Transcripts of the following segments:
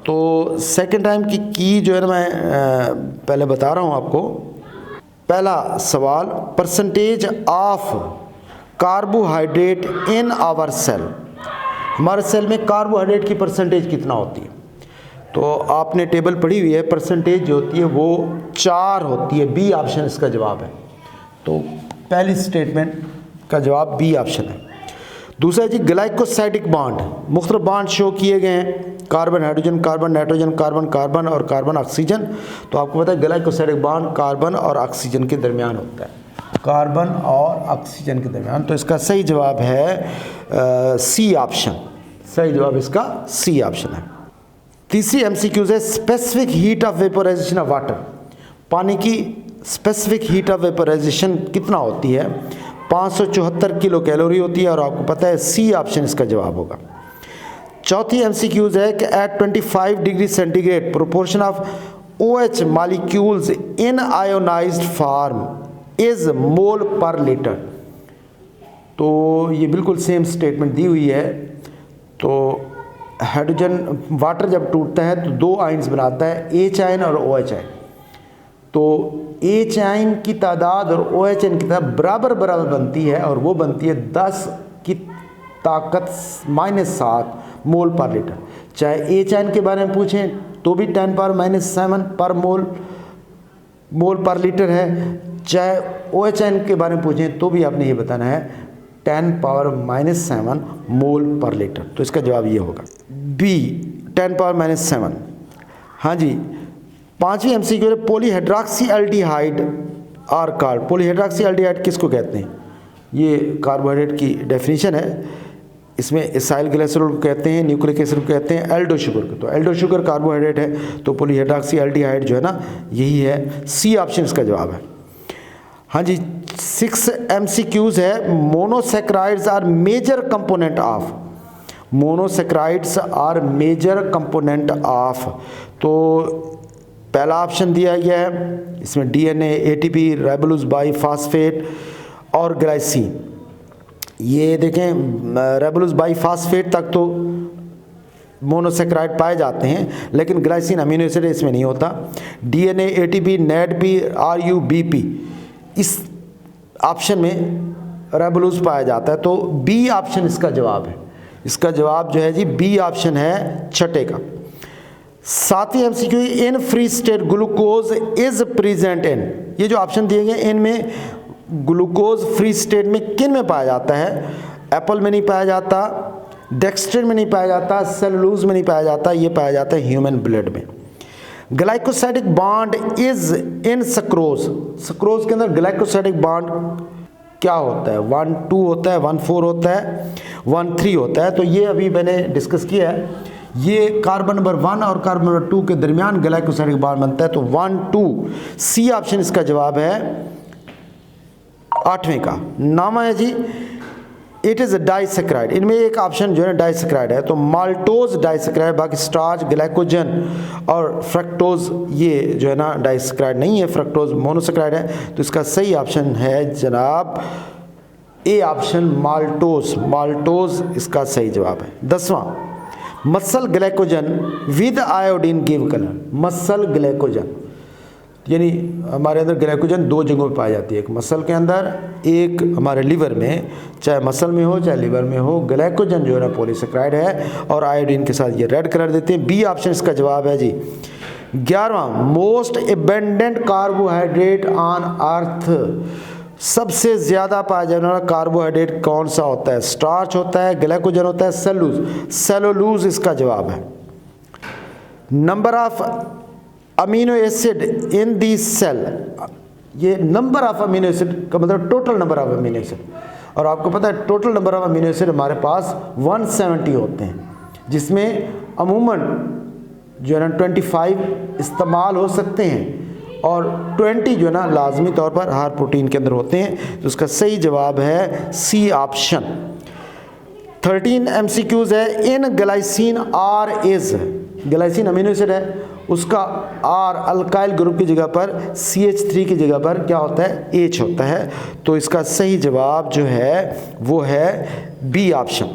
तो second time की जो है ना मैं पहले बता रहा हूँ आपको। पहला सवाल, percentage of carbohydrate in our cell, हमारे सेल में कार्बोहाइड्रेट की परसेंटेज कितना होती है। तो आपने टेबल पढ़ी हुई है, परसेंटेज जो होती है वो 4 होती है। बी ऑप्शन इसका जवाब है। तो पहली स्टेटमेंट का जवाब बी ऑप्शन है। दूसरा जी, ग्लाइकोसाइडिक बॉन्ड, मुख्तलिफ बॉन्ड शो किए गए हैं, carbon hydrogen, carbon nitrogen, carbon carbon और कार्बन ऑक्सीजन। तो आपको पता है ग्लाइकोसाइडिक बॉन्ड कार्बन और ऑक्सीजन के दरमियान होता है, कार्बन और ऑक्सीजन के दरमियान। तो इसका सही जवाब है सी ऑप्शन। सही जवाब इसका सी ऑप्शन है। तीसरी एमसीक्यूज है, specific heat of vaporisation of water, पानी की स्पेसिफिक हीट ऑफ वेपोराइजेशन कितना होती है। 574 किलो कैलोरी होती है और आपको पता है सी ऑप्शन इसका जवाब होगा। चौथी एमसीक्यूज है कि at 25 degree centigrade proportion of OH molecules in ionised form is mole per litre. तो ये बिल्कुल सेम स्टेटमेंट दी हुई है। तो हाइड्रोजन वाटर जब टूटता है तो 2 आयन्स बनाता है, H आयन और OH आयन। तो H आयन की तादाद और OH आयन की तादाद बराबर बराबर बनती है और वो बनती है 10 की ताकत -7 मोल पर लीटर। चाहे H आयन के बारे में पूछें तो भी 10⁻⁻7 पर मोल पर लीटर है, चाहे OH आयन के बारे में पूछें तो भी आपने ये बताना है 10⁻⁻7 मोल पर लीटर। तो इसका जवाब ये होगा बी 10⁻⁻7। हाँ जी, पांचवी एमसीक्यू है, पॉलीहाइड्रॉक्सी एल्डिहाइड आर कॉल्ड, पॉलीहाइड्रॉक्सी एल्डिहाइड किसको कहते हैं। ये कार्बोहाइड्रेट की डेफिनेशन है। इसमें इसाइल ग्लिसरॉल को कहते हैं, न्यूक्लिक एसिड को कहते हैं, एल्डो शुगर को। तो एल्डो शुगर कार्बोहाइड्रेट है, तो पॉलीहाइड्रॉक्सी एल्डिहाइड जो है ना यही है, सी ऑप्शन इसका जवाब है। हाँ जी, 6 एमसीक्यूज है, monosaccharides are major component of, monosaccharides are major component of. तो पहला ऑप्शन दिया गया है, इसमें DNA, ATP, राइबोलोज बाइफॉस्फेट और ग्लाइसिन। ये देखें, राइबोलोज बाइफॉस्फेट तक तो मोनोसैकेराइड पाए जाते हैं, लेकिन ग्लाइसिन अमीनो एसिड इसमें नहीं होता। DNA, ATP, NADP, RUBP इस ऑप्शन में राइबोलोज पाया जाता है। तो बी ऑप्शन इसका जवाब है। इसका जवाब जो है जी बी ऑप्शन है, छठे का। सातवीं MCQ, in free state glucose is present in, ये जो ऑप्शन दिए गए इनमें ग्लूकोज फ्री स्टेट में किन में पाया जाता है। एप्पल में नहीं पाया जाता, डेक्स्ट्रिन में नहीं पाया जाता, सेलुलोज में नहीं पाया जाता, ये पाया जाता है ह्यूमन ब्लड में। Glycosidic bond is in sucrose, sucrose के अंदर ग्लाइकोसाइडिक बॉन्ड क्या होता है, 1,2 होता है, 1,4 होता है, 1,3 होता है। तो ये अभी मैंने डिस्कस किया है, ये कार्बन नंबर 1 और कार्बन नंबर 2 के दरमियान ग्लाइकोसाइडिक बॉन्ड बनता है। तो 1,2 सी ऑप्शन इसका जवाब है, 8वें का। नामा है जी, इट इज़ डाइसेक्राइड, इनमें एक ऑप्शन जो है डाइसेक्राइड है। तो माल्टोज डाइसेक्राइड, बाकी स्टार्च, ग्लाइकोजन और फ्रक्टोज ये जो है ना डाइसेक्राइड नहीं है, फ्रक्टोज मोनोसेक्राइड है। तो इसका सही ऑप्शन है जनाब ए ऑप्शन, माल्टोज, माल्टोज इसका सही जवाब है। 10वां, muscle glycogen with iodine give colour, muscle glycogen यानी हमारे अंदर ग्लाइकोजन 2 जगहों पे पाई जाती है, एक मसल के अंदर, एक हमारे लिवर में। चाहे मसल में हो चाहे लिवर में हो, ग्लाइकोजन जो है ना पॉलीसेक्राइड है और आयोडीन के साथ ये रेड कलर देते हैं। बी ऑप्शन इसका जवाब है जी। 11वां, most abundant carbohydrate on earth, सबसे ज़्यादा पाया जाने वाला कार्बोहाइड्रेट कौन सा होता है। स्टार्च होता है, ग्लाइकोजन होता है, सेलुलोज, सेलुलोज इसका जवाब है। Number of amino acid in the cell, ये नंबर ऑफ अमीनो एसिड का मतलब total number of amino acid, और आपको पता है total number of amino acid हमारे पास 170 होते हैं, जिसमें अमूमन जो है ना 25 इस्तेमाल हो सकते हैं और 20 जो है ना लाजमी तौर पर हर प्रोटीन के अंदर होते हैं। तो उसका सही जवाब है सी ऑप्शन। 13 एमसीक्यूज है, in glycine R is, glycine amino acid है, उसका आर अल्काइल ग्रुप की जगह पर CH3 की जगह पर क्या होता है, H होता है। तो इसका सही जवाब जो है वो है B option.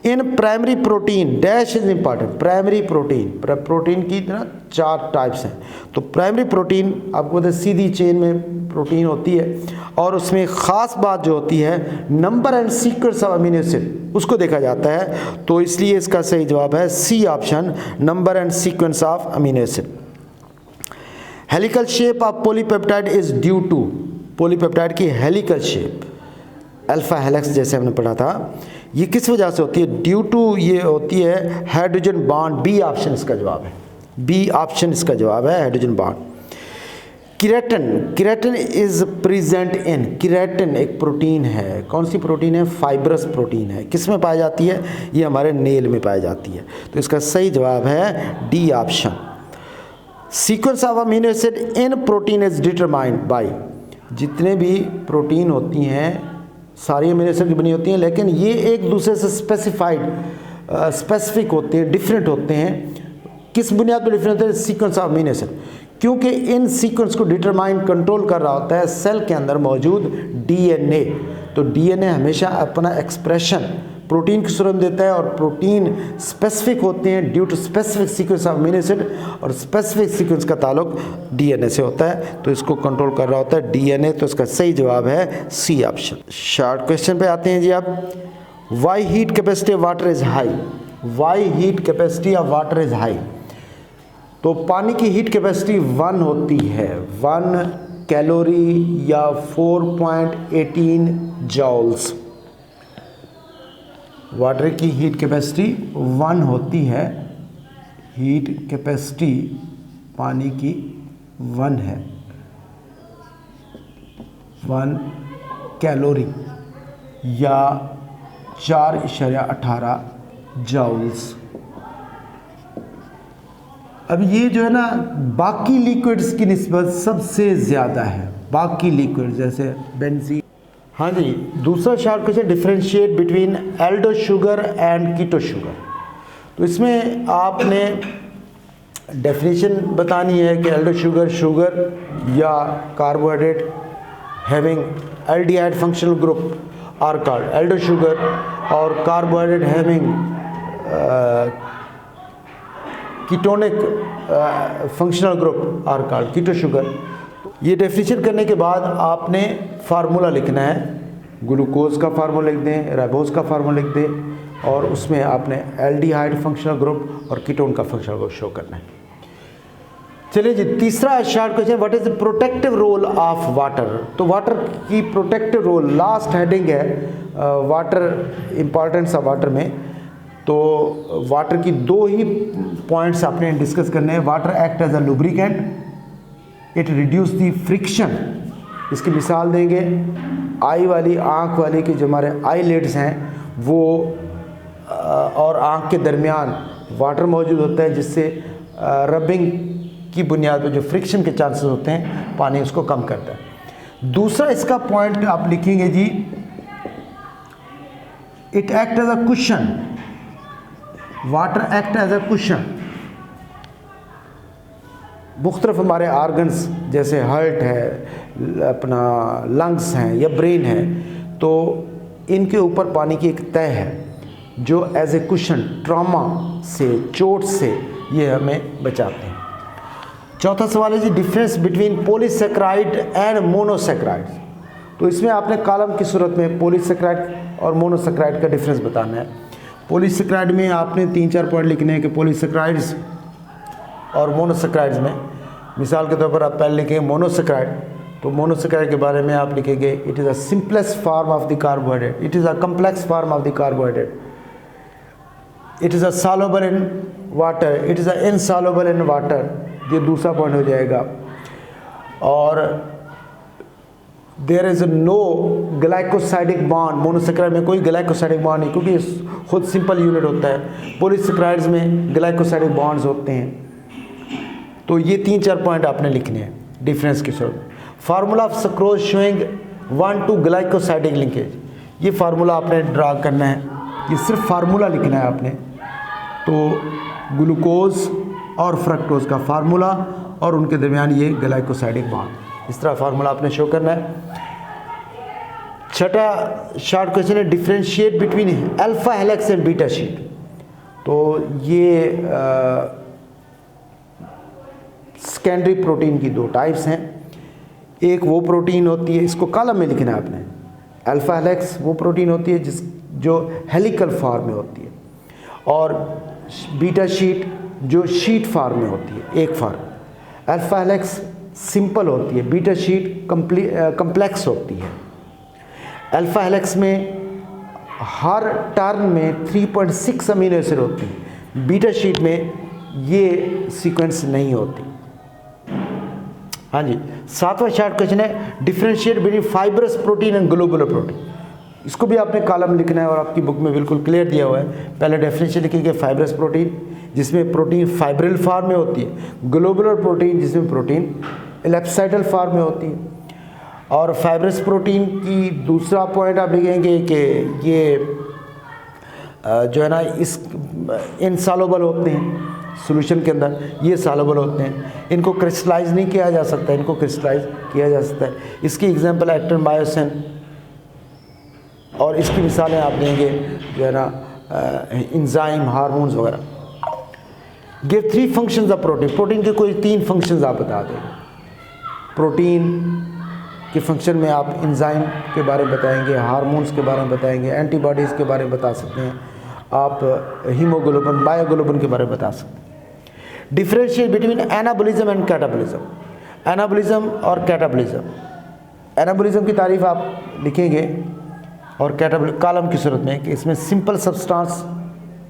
In primary protein dash is important, primary protein की ना 4 टाइप्स हैं। तो प्राइमरी प्रोटीन आपको पता है सीधी चेन में प्रोटीन होती है, और उसमें ख़ास बात जो होती है number and sequence of amino acid, उसको देखा जाता है। तो इसलिए इसका सही जवाब है C option, number and sequence of amino acid. Helical shape of polypeptide is due to, polypeptide की हेलिकल शेप अल्फा हेलिक्स जैसे हमने पढ़ा था, ये किस वजह से होती है? ड्यू टू ये होती है हाइड्रोजन बॉन्ड, बी ऑप्शन इसका जवाब है, बी ऑप्शन इसका जवाब है hydrogen bond. Keratin is present in, keratin एक प्रोटीन है, कौन सी प्रोटीन है? फाइब्रस प्रोटीन है। किस में पाई जाती है? ये हमारे नेल में पाई जाती है। तो इसका सही जवाब है D option. Sequence of amino acid in protein is determined by, जितने भी प्रोटीन होती हैं सारी अमीनो एसिड की बनी होती हैं, लेकिन ये एक दूसरे से स्पेसिफिक होते हैं, डिफरेंट होते हैं। किस बुनियाद पर डिफरेंट होते हैं? सीक्वेंस ऑफ अमीनो एसिड, क्योंकि इन सीक्वेंस को डिटरमाइन कंट्रोल कर रहा होता है सेल के अंदर मौजूद डीएनए। तो डीएनए हमेशा अपना एक्सप्रेशन प्रोटीन की सूरत में देता है, और प्रोटीन स्पेसिफिक होते हैं due to specific sequence of amino acid, और स्पेसिफिक सीक्वेंस का ताल्लुक डीएनए से होता है। तो इसको कंट्रोल कर रहा होता है डीएनए। तो इसका सही जवाब है सी ऑप्शन। शॉर्ट क्वेश्चन पे आते हैं जी आप। Why heat capacity of water is high, why heat capacity of water is high. तो पानी की हीट कैपेसिटी 1 होती है, 1 कैलोरी या 4.18 जॉल्स। वाटर की हीट कैपेसिटी 1 होती है, हीट कैपेसिटी पानी की 1 है, 1 कैलोरी या 4.18 जॉल्स। अब ये जो है ना बाकी लिक्विड्स की निस्बत सबसे ज़्यादा है, बाकी लिक्विड जैसे बेंजीन। हाँ जी, दूसरा short question, differentiate between aldo sugar and keto sugar. तो इसमें आपने डेफिनेशन बतानी है कि एल्डो शुगर, शुगर या carbohydrate having aldehyde functional group are called aldo sugar, और carbohydrate having ketonic functional group are called keto sugar. ये definition करने के बाद आपने फार्मूला लिखना है, ग्लूकोज का फार्मूला लिख दें, राइबोज का फार्मूला लिख दें, और उसमें आपने एल्डिहाइड फंक्शनल ग्रुप और कीटोन का फंक्शनल ग्रुप शो करना है। चलिए जी, तीसरा short question, what is the protective role of water. तो वाटर की प्रोटेक्टिव रोल, लास्ट हेडिंग है वाटर, इंपॉर्टेंस ऑफ वाटर में। तो वाटर की 2 ही पॉइंट्स आपने डिस्कस करने हैं। Water act as a lubricant, it reduce the friction. इसकी मिसाल देंगे, आई वाली, आँख वाली के जो हमारे आई लिड्स हैं वो और आँख के दरमियान वाटर मौजूद होता है, जिससे रबिंग की बुनियाद पर जो फ्रिक्शन के चांसेस होते हैं पानी उसको कम करता है। दूसरा इसका पॉइंट आप लिखेंगे जी, it act as a cushion, water act as a cushion. मुख्तलिफ हमारे आर्गन्स जैसे हार्ट है, अपना लंग्स हैं या ब्रेन है, तो इनके ऊपर पानी की एक तह है जो एज ए कुशन ट्रॉमा से, चोट से ये हमें बचाते हैं। चौथा सवाल है जी, difference between polysaccharide and monosaccharide. तो इसमें आपने कॉलम की सूरत में पॉलीसेक्राइड और मोनोसेक्राइड का डिफरेंस बताना है। पॉलीसेक्राइड में आपने 3-4 पॉइंट लिखने हैं कि पॉलीसेक्राइड्स और मोनोसेक्राइड्स में। मिसाल के तौर पर आप पहले लिखेंगे मोनोसेक्राइड, तो मोनोसेक्राइड के बारे में आप लिखेंगे it is a simplest form of the carbohydrate, it is a complex form of the carbohydrate, it is a soluble in water, it is a insoluble in water. ये दूसरा पॉइंट हो जाएगा। और there is no glycosidic bond, monosaccharide में कोई glycosidic bond नहीं, क्योंकि खुद सिंपल यूनिट होता है। पॉलीसेक्राइड्स में ग्लाइकोसाइडिक बॉन्ड्स होते हैं। तो ये 3-4 पॉइंट आपने लिखने हैं डिफरेंस की सूरत। Formula of sucrose showing 1-2 glycosidic linkage, ये फार्मूला आपने ड्रा करना है, ये सिर्फ फार्मूला लिखना है आपने। तो ग्लूकोज और फ्रक्टोज का फार्मूला और उनके दरमियान ये ग्लाइकोसाइडिक बॉन्ड, इस तरह फार्मूला आपने शो करना है। छठा शॉर्ट क्वेश्चन है, differentiate between alpha helix and beta sheet. तो ये सेकेंडरी प्रोटीन की दो टाइप्स हैं। एक वो प्रोटीन होती है, इसको कॉलम में लिखना है आपने, अल्फा हेलिक्स वो प्रोटीन होती है जो हेलिकल फॉर्म में होती है, और बीटा शीट जो शीट फॉर्म में होती है, एक फॉर्म। अल्फा हेलिक्स सिंपल होती है, बीटा शीट कम्प्लेक्स होती है। अल्फा हेलिक्स में हर टर्न में 3.6 अमीनो एसिड होती है, बीटा शीट में ये सीक्वेंस नहीं होती। हाँ जी, सातवां शॉर्ट क्वेश्चन है, differentiate between fibrous protein and globular protein. इसको भी आपने कॉलम लिखना है और आपकी बुक में बिल्कुल क्लियर दिया हुआ है। पहले डेफिनेशन लिखिए फाइब्रस प्रोटीन, जिसमें प्रोटीन फाइब्रिल फॉर्म में होती है, ग्लोबुलर प्रोटीन जिसमें प्रोटीन एलिप्साइडल फॉर्म में होती है। और फाइब्रस प्रोटीन की दूसरा पॉइंट आप लिखेंगे कि ये जो है ना इस इनसॉल्युबल होते हैं सॉल्यूशन के अंदर, ये सॉल्युबल होते हैं, इनको क्रिस्टलाइज नहीं किया जा सकता, इनको क्रिस्टलाइज किया जा सकता है। इसकी एग्जांपल एक्टिन, मायोसिन, और इसकी मिसालें आप देंगे जो है ना एंजाइम, हार्मोन्स वगैरह। Give 3 functions of protein. Protein के कोई 3 फंक्शंस आप बता देंगे। प्रोटीन के फंक्शन में आप एंजाइम के बारे में बताएंगे, हार्मोन्स के बारे में बताएंगे, एंटीबॉडीज़ के बारे में बता सकते हैं, आप हीमोग्लोबिन, बायोग्लोबिन के बारे में बता सकते हैं। Differentiate between anabolism and catabolism. Anabolism और कैटाबॉलिज्म। एनाबॉलिज्म की तारीफ आप लिखेंगे और कैटाबॉलिज्म कॉलम की सूरत में कि इसमें सिंपल सब्सटेंस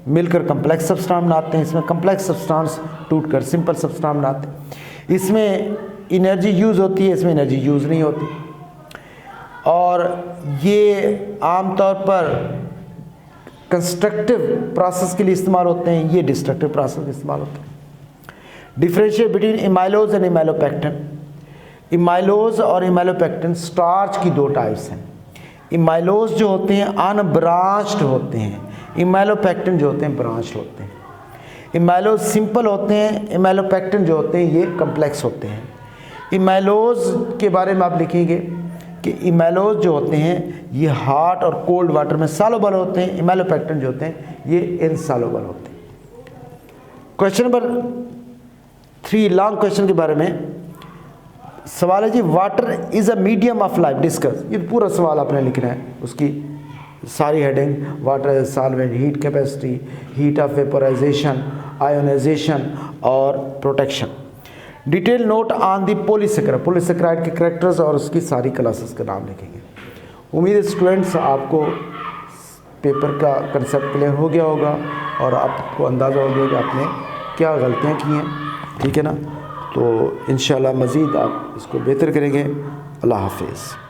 मिलकर कम्प्लेक्स सब्सटेंस बनाते हैं, इसमें कम्प्लेक्स सब्सटेंस टूटकर सिंपल सब्सटेंस बनाते हैं। इसमें एनर्जी यूज़ होती है, इसमें एनर्जी यूज़ नहीं होती। और ये आमतौर पर कंस्ट्रक्टिव प्रोसेस के लिए इस्तेमाल होते हैं, ये डिस्ट्रक्टिव प्रोसेस के इस्तेमाल होते हैं। Differentiate between amylose and amylopectin. Amylose और इमाइलोपेक्टिन स्टार्च की दो टाइप्स हैं। इमाइलोज जो होते हैं अनब्रांच्ड होते हैं, इमाइलोपेक्टिन जो होते हैं ब्रांच्ड होते हैं। इमाइलोज सिंपल होते हैं, इमाइलोपेक्टिन जो होते हैं ये कम्प्लेक्स होते हैं। इमाइलोज के बारे में आप लिखेंगे कि इमाइलोज जो होते हैं ये हॉट और कोल्ड वाटर में सॉल्युबल होते हैं, इमाइलोपेक्टिन जो होते हैं ये इनसॉल्युबल होते हैं। क्वेश्चन नंबर 3 लॉन्ग क्वेश्चन के बारे में सवाल है जी, water is a medium of life, discuss. ये पूरा सवाल आपने लिखना है, उसकी सारी heading, water as solvent, heat capacity, heat of vaporization, ionization और protection. Detail note on the polysaccharide, polysaccharide के कैरेक्टर्स और उसकी सारी क्लासेस का नाम लिखेंगे। उम्मीद है स्टूडेंट्स आपको पेपर का कंसेप्ट क्लियर हो गया होगा और आपको अंदाज़ा हो गया कि आपने क्या गलतियाँ की हैं, ठीक है ना। तो इंशाल्लाह मज़ीद आप इसको बेहतर करेंगे। अल्लाह हाफिज़।